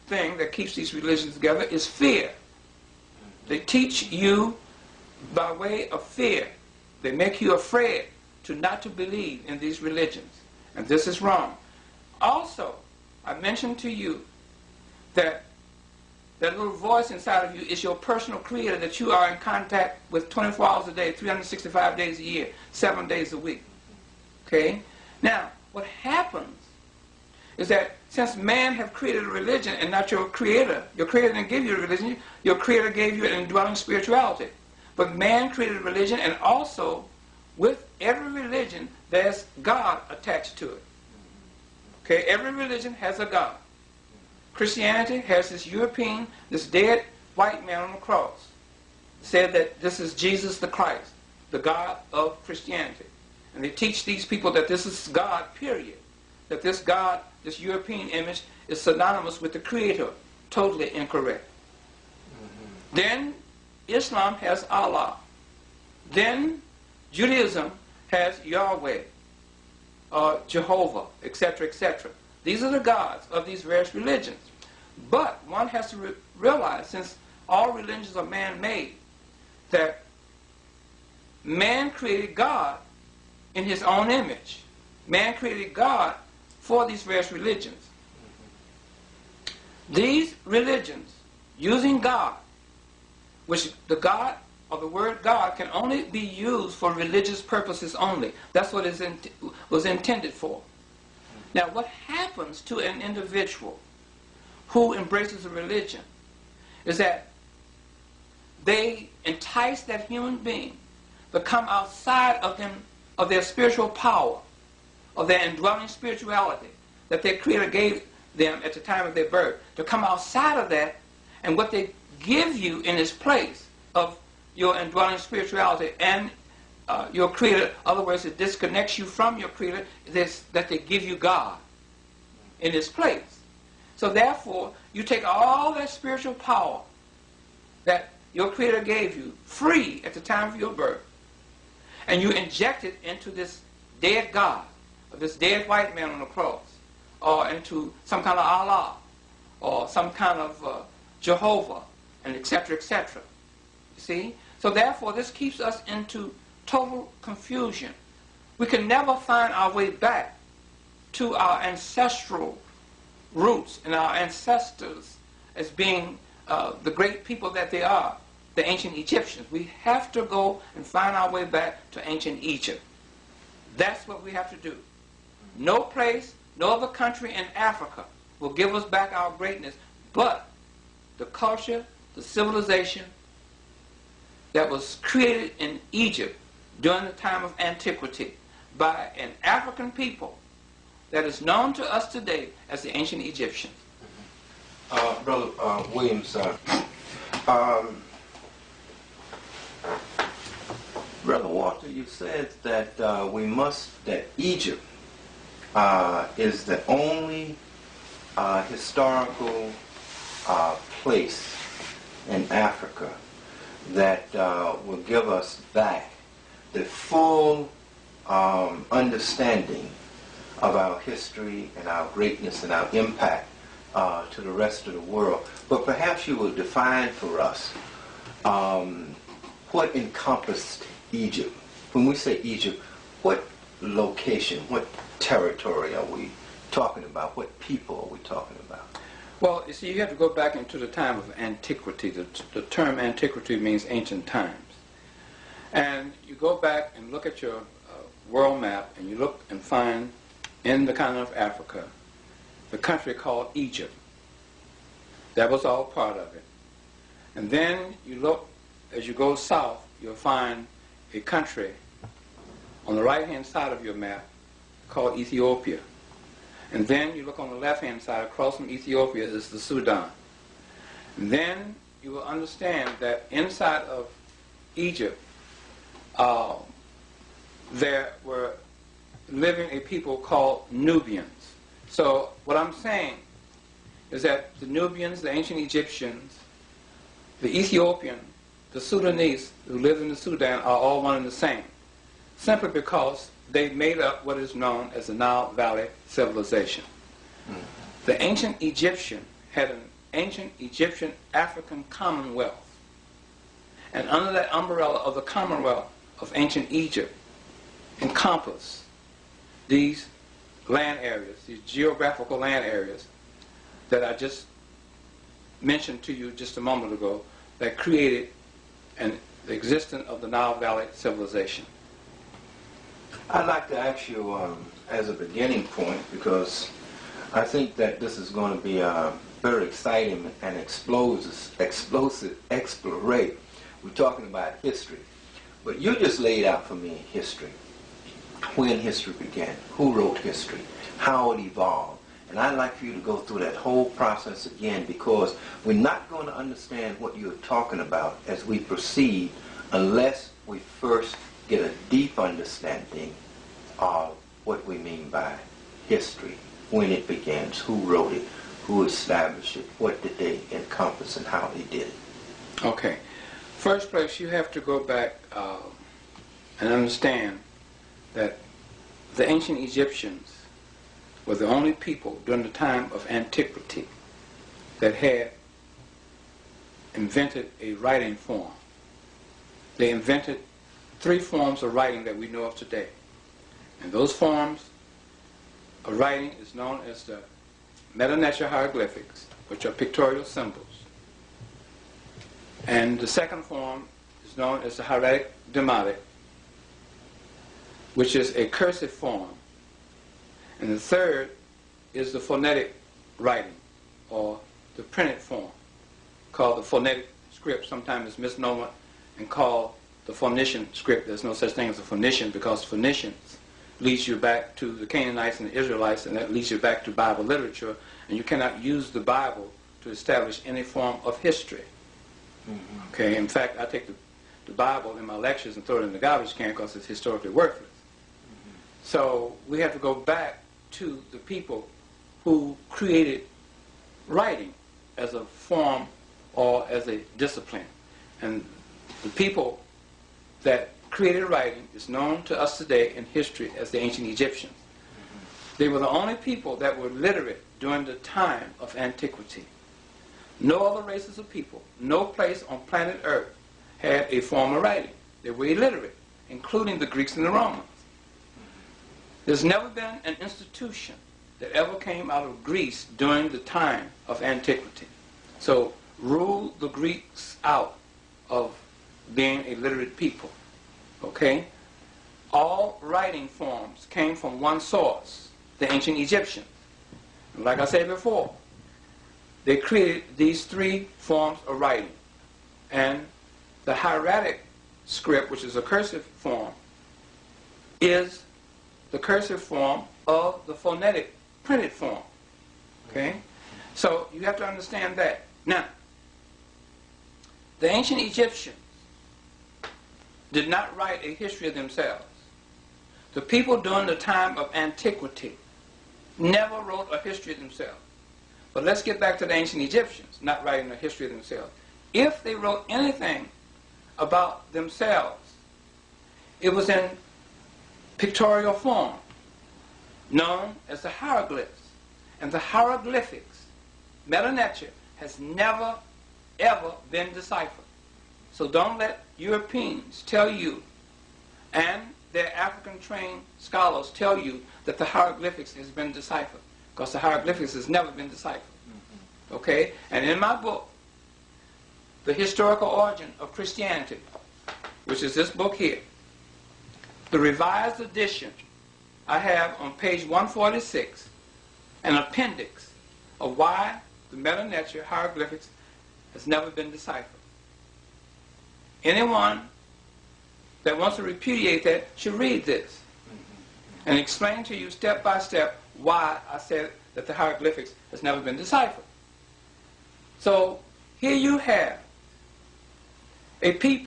thing that keeps these religions together is fear. They teach you by way of fear. They make you afraid not to believe in these religions. And this is wrong. Also, I mentioned to you that that little voice inside of you is your personal creator that you are in contact with 24 hours a day, 365 days a year, 7 days a week. Okay? Now, what happens is that since man have created a religion and not your creator didn't give you a religion, your creator gave you an indwelling spirituality. But man created a religion, and also with every religion there's God attached to it. Okay, every religion has a God. Christianity has this European, this dead white man on the cross, said that this is Jesus the Christ, the God of Christianity. And they teach these people that this is God, period. That this God, this European image, is synonymous with the Creator. Totally incorrect. Mm-hmm. Then Islam has Allah. Then Judaism has Yahweh, Jehovah, etc., etc. These are the gods of these various religions. But one has to realize, since all religions are man-made, that man created God in his own image. Man created God for these various religions. These religions, using God, which the God or the word God can only be used for religious purposes only. That's what it was intended for. Now, what happens to an individual who embraces a religion is that they entice that human being to come outside of them, of their spiritual power, of their indwelling spirituality that their Creator gave them at the time of their birth, to come outside of that, and what they give you in its place of your indwelling spirituality and your Creator, in other words, it disconnects you from your Creator, that they give you God in its place. So therefore, you take all that spiritual power that your Creator gave you free at the time of your birth, and you inject it into this dead God, or this dead white man on the cross, or into some kind of Allah, or some kind of Jehovah, and etc., etc. You see? So therefore, this keeps us into total confusion. We can never find our way back to our ancestral roots and our ancestors as being the great people that they are, the ancient Egyptians. We have to go and find our way back to ancient Egypt. That's what we have to do. No place, no other country in Africa will give us back our greatness, but the culture, the civilization that was created in Egypt during the time of antiquity by an African people that is known to us today as the ancient Egyptians. Brother Williams, Brother Walter, you said that that Egypt is the only historical place in Africa that will give us back the full understanding of our history and our greatness and our impact to the rest of the world. But perhaps you will define for us what encompassed Egypt. When we say Egypt, what location, what territory are we talking about? What people are we talking about? Well, you see, you have to go back into the time of antiquity. The term antiquity means ancient times. And you go back and look at your world map, and you look and find in the continent of Africa the country called Egypt. That was all part of it. And then you look, as you go south, you'll find a country on the right-hand side of your map called Ethiopia. And then you look on the left-hand side, across from Ethiopia is the Sudan. And then you will understand that inside of Egypt, there were living a people called Nubians. So what I'm saying is that the Nubians, the ancient Egyptians, the Ethiopian, the Sudanese who live in the Sudan are all one and the same, simply because they made up what is known as the Nile Valley civilization. The ancient Egyptian had ancient Egyptian African Commonwealth. And under that umbrella of the Commonwealth of ancient Egypt encompass these land areas, these geographical land areas that I just mentioned to you just a moment ago, that created the existence of the Nile Valley civilization. I'd like to ask you as a beginning point, because I think that this is going to be a very exciting and explosive exploration. We're talking about history. But you just laid out for me history. When history began, who wrote history, how it evolved. And I'd like for you to go through that whole process again, because we're not going to understand what you're talking about as we proceed unless we first get a deep understanding of what we mean by history, when it begins, who wrote it, who established it, what did they encompass, and how they did it. Okay. First place, you have to go back and understand that the ancient Egyptians were the only people during the time of antiquity that had invented a writing form. They invented 3 forms of writing that we know of today. And those forms of writing is known as the Medu Neter hieroglyphics, which are pictorial symbols. And the second form is known as the hieratic demotic, which is a cursive form. And the third is the phonetic writing, or the printed form, called the phonetic script. Sometimes it's misnomer and called the Phoenician script. There's no such thing as a Phoenician, because Phoenicians leads you back to the Canaanites and the Israelites, and that leads you back to Bible literature, and you cannot use the Bible to establish any form of history. Mm-hmm. Okay, in fact, I take the Bible in my lectures and throw it in the garbage can because it's historically worthless. Mm-hmm. So we have to go back to the people who created writing as a form or as a discipline. And the people that created writing is known to us today in history as the ancient Egyptians. Mm-hmm. They were the only people that were literate during the time of antiquity. No other races of people, no place on planet Earth had a form of writing. They were illiterate, including the Greeks and the Romans. There's never been an institution that ever came out of Greece during the time of antiquity. So rule the Greeks out of being a literate people. Okay? All writing forms came from one source, the ancient Egyptians. And like I said before, they created these 3 forms of writing. And the hieratic script, which is a cursive form, is the cursive form of the phonetic printed form. Okay? So you have to understand that. Now, the ancient Egyptians did not write a history of themselves. The people during the time of antiquity never wrote a history of themselves. But let's get back to the ancient Egyptians not writing a history of themselves. If they wrote anything about themselves, it was in pictorial form, known as the hieroglyphs. And the hieroglyphics, Medu Neter, has never, ever been deciphered. So don't let Europeans tell you, and their African-trained scholars tell you, that the hieroglyphics has been deciphered, because the hieroglyphics has never been deciphered. Mm-hmm. Okay? And in my book, The Historical Origin of Christianity, which is this book here, the revised edition, I have on page 146 an appendix of why the Medu Neter hieroglyphics has never been deciphered. Anyone that wants to repudiate that should read this and explain to you step by step why I said that the hieroglyphics has never been deciphered. So here you have a people